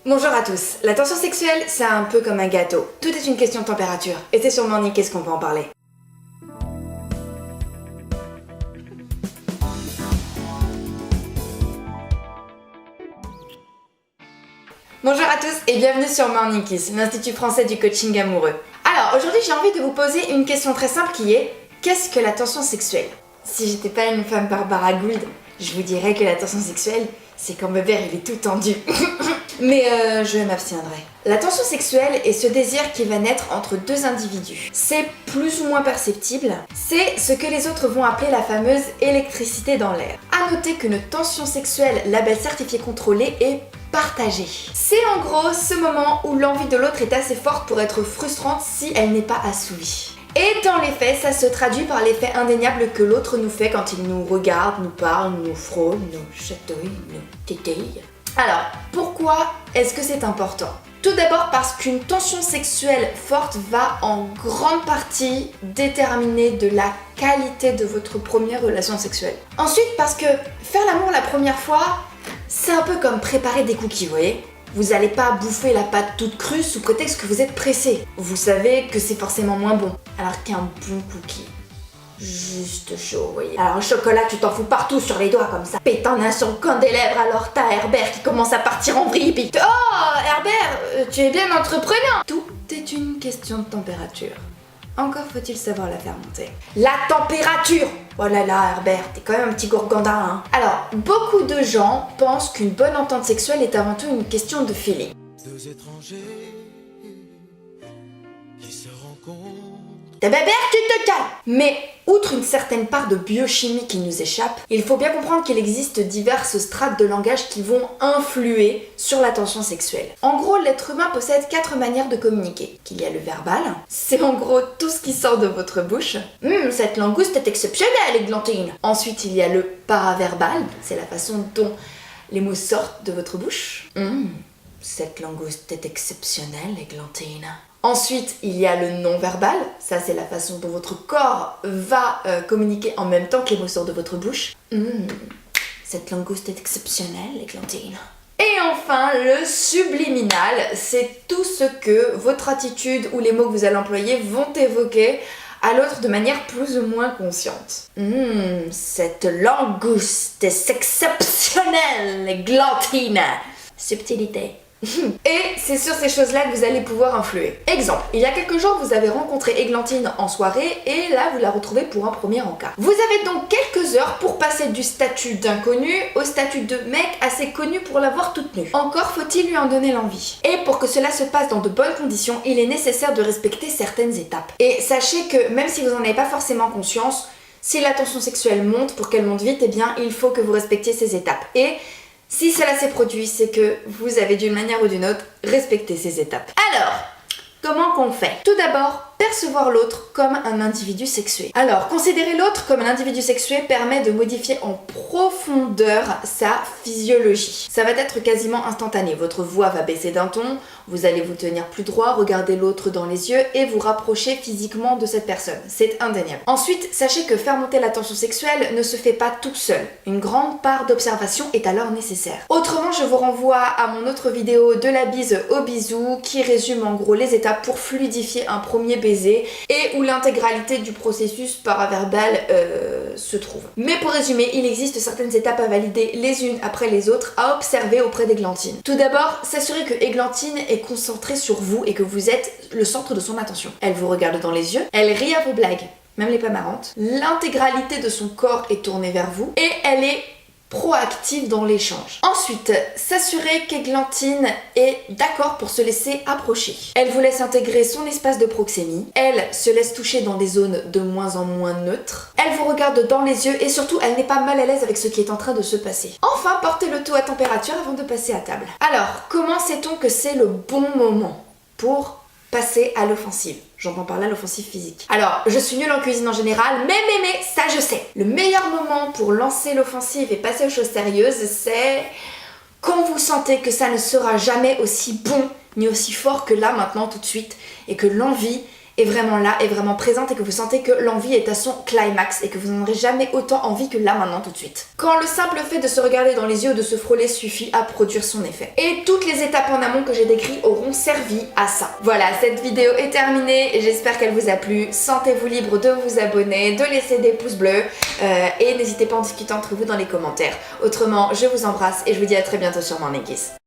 Bonjour à tous. La tension sexuelle, c'est un peu comme un gâteau. Tout est une question de température. Et c'est sur Morning qu'est-ce qu'on peut en parler. Bonjour à tous et bienvenue sur Morning Kiss, l'Institut français du coaching amoureux. Alors aujourd'hui j'ai envie de vous poser une question très simple qui est: qu'est-ce que la tension sexuelle? Si j'étais pas une femme Barbara Gould, je vous dirais que la tension sexuelle, c'est quand Bébert il est tout tendu. Mais je m'abstiendrai. La tension sexuelle est ce désir qui va naître entre deux individus. C'est plus ou moins perceptible. C'est ce que les autres vont appeler la fameuse électricité dans l'air. À noter qu'une tension sexuelle, label certifié contrôlé, est partagée. C'est en gros ce moment où l'envie de l'autre est assez forte pour être frustrante si elle n'est pas assouvie. Et dans les faits, ça se traduit par l'effet indéniable que l'autre nous fait quand il nous regarde, nous parle, nous frôle, nous chatouille, nous tétille. Alors, pourquoi est-ce que c'est important? Tout d'abord parce qu'une tension sexuelle forte va en grande partie déterminer de la qualité de votre première relation sexuelle. Ensuite parce que faire l'amour la première fois, c'est un peu comme préparer des cookies, vous voyez? Vous allez pas bouffer la pâte toute crue sous prétexte que vous êtes pressé. Vous savez que c'est forcément moins bon. Alors qu'un bon cookie, juste chaud, vous voyez. Alors le chocolat, tu t'en fous partout sur les doigts comme ça. Pétant un sur le coin des lèvres, alors t'as Herbert qui commence à partir en vrille, puis oh Herbert, tu es bien entreprenant. Tout est une question de température. Encore faut-il savoir la faire monter. La température! Oh là là, Herbert, t'es quand même un petit gourgandin, hein. Alors, beaucoup de gens pensent qu'une bonne entente sexuelle est avant tout une question de feeling. Deux étrangers qui se rencontrent. Herbert, tu te calmes! Mais, outre une certaine part de biochimie qui nous échappe, il faut bien comprendre qu'il existe diverses strates de langage qui vont influer sur la tension sexuelle. En gros, l'être humain possède 4 manières de communiquer. Qu'il y a le verbal, c'est en gros tout ce qui sort de votre bouche. Cette langouste est exceptionnelle, Églantine! Ensuite, il y a le paraverbal, c'est la façon dont les mots sortent de votre bouche. Cette langouste est exceptionnelle, Églantine. Ensuite, il y a le non-verbal, ça c'est la façon dont votre corps va communiquer en même temps que les mots sortent de votre bouche. Cette langouste est exceptionnelle, Églantine. Et enfin, le subliminal, c'est tout ce que votre attitude ou les mots que vous allez employer vont évoquer à l'autre de manière plus ou moins consciente. Cette langouste est exceptionnelle, Églantine. Subtilité. Et c'est sur ces choses-là que vous allez pouvoir influer. Exemple, il y a quelques jours, vous avez rencontré Églantine en soirée et là, vous la retrouvez pour un premier encart. Vous avez donc quelques heures pour passer du statut d'inconnu au statut de mec assez connu pour la voir toute nue. Encore faut-il lui en donner l'envie. Et pour que cela se passe dans de bonnes conditions, il est nécessaire de respecter certaines étapes. Et sachez que même si vous n'en avez pas forcément conscience, si la tension sexuelle monte, pour qu'elle monte vite, eh bien, il faut que vous respectiez ces étapes. Et si cela s'est produit, c'est que vous avez d'une manière ou d'une autre respecté ces étapes. Alors, comment qu'on fait? Tout d'abord, percevoir l'autre comme un individu sexué. Alors, considérer l'autre comme un individu sexué permet de modifier en profondeur sa physiologie. Ça va être quasiment instantané. Votre voix va baisser d'un ton, vous allez vous tenir plus droit, regarder l'autre dans les yeux et vous rapprocher physiquement de cette personne. C'est indéniable. Ensuite, sachez que faire monter la tension sexuelle ne se fait pas toute seule. Une grande part d'observation est alors nécessaire. Autrement, je vous renvoie à mon autre vidéo de la bise au bisou qui résume en gros les étapes pour fluidifier un premier baiser et où l'intégralité du processus paraverbal se trouve. Mais pour résumer, il existe certaines étapes à valider les unes après les autres à observer auprès d'Églantine. Tout d'abord, s'assurer que Églantine est concentrée sur vous et que vous êtes le centre de son attention. Elle vous regarde dans les yeux, elle rit à vos blagues, même les pas marrantes. L'intégralité de son corps est tournée vers vous et elle est proactive dans l'échange. Ensuite, s'assurer qu'Églantine est d'accord pour se laisser approcher. Elle vous laisse intégrer son espace de proxémie. Elle se laisse toucher dans des zones de moins en moins neutres. Elle vous regarde dans les yeux et surtout, elle n'est pas mal à l'aise avec ce qui est en train de se passer. Enfin, portez le tout à température avant de passer à table. Alors, comment sait-on que c'est le bon moment pour passer à l'offensive? J'entends par là l'offensive physique. Alors, je suis nulle en cuisine en général, mais, ça je sais. Le meilleur moment pour lancer l'offensive et passer aux choses sérieuses, c'est quand vous sentez que ça ne sera jamais aussi bon ni aussi fort que là, maintenant, tout de suite, et que l'envie est vraiment là, est vraiment présente et que vous sentez que l'envie est à son climax et que vous n'en aurez jamais autant envie que là maintenant tout de suite. Quand le simple fait de se regarder dans les yeux ou de se frôler suffit à produire son effet. Et toutes les étapes en amont que j'ai décrites auront servi à ça. Voilà, cette vidéo est terminée et j'espère qu'elle vous a plu. Sentez-vous libre de vous abonner, de laisser des pouces bleus et n'hésitez pas à en discuter entre vous dans les commentaires. Autrement, je vous embrasse et je vous dis à très bientôt sur Morning Kiss.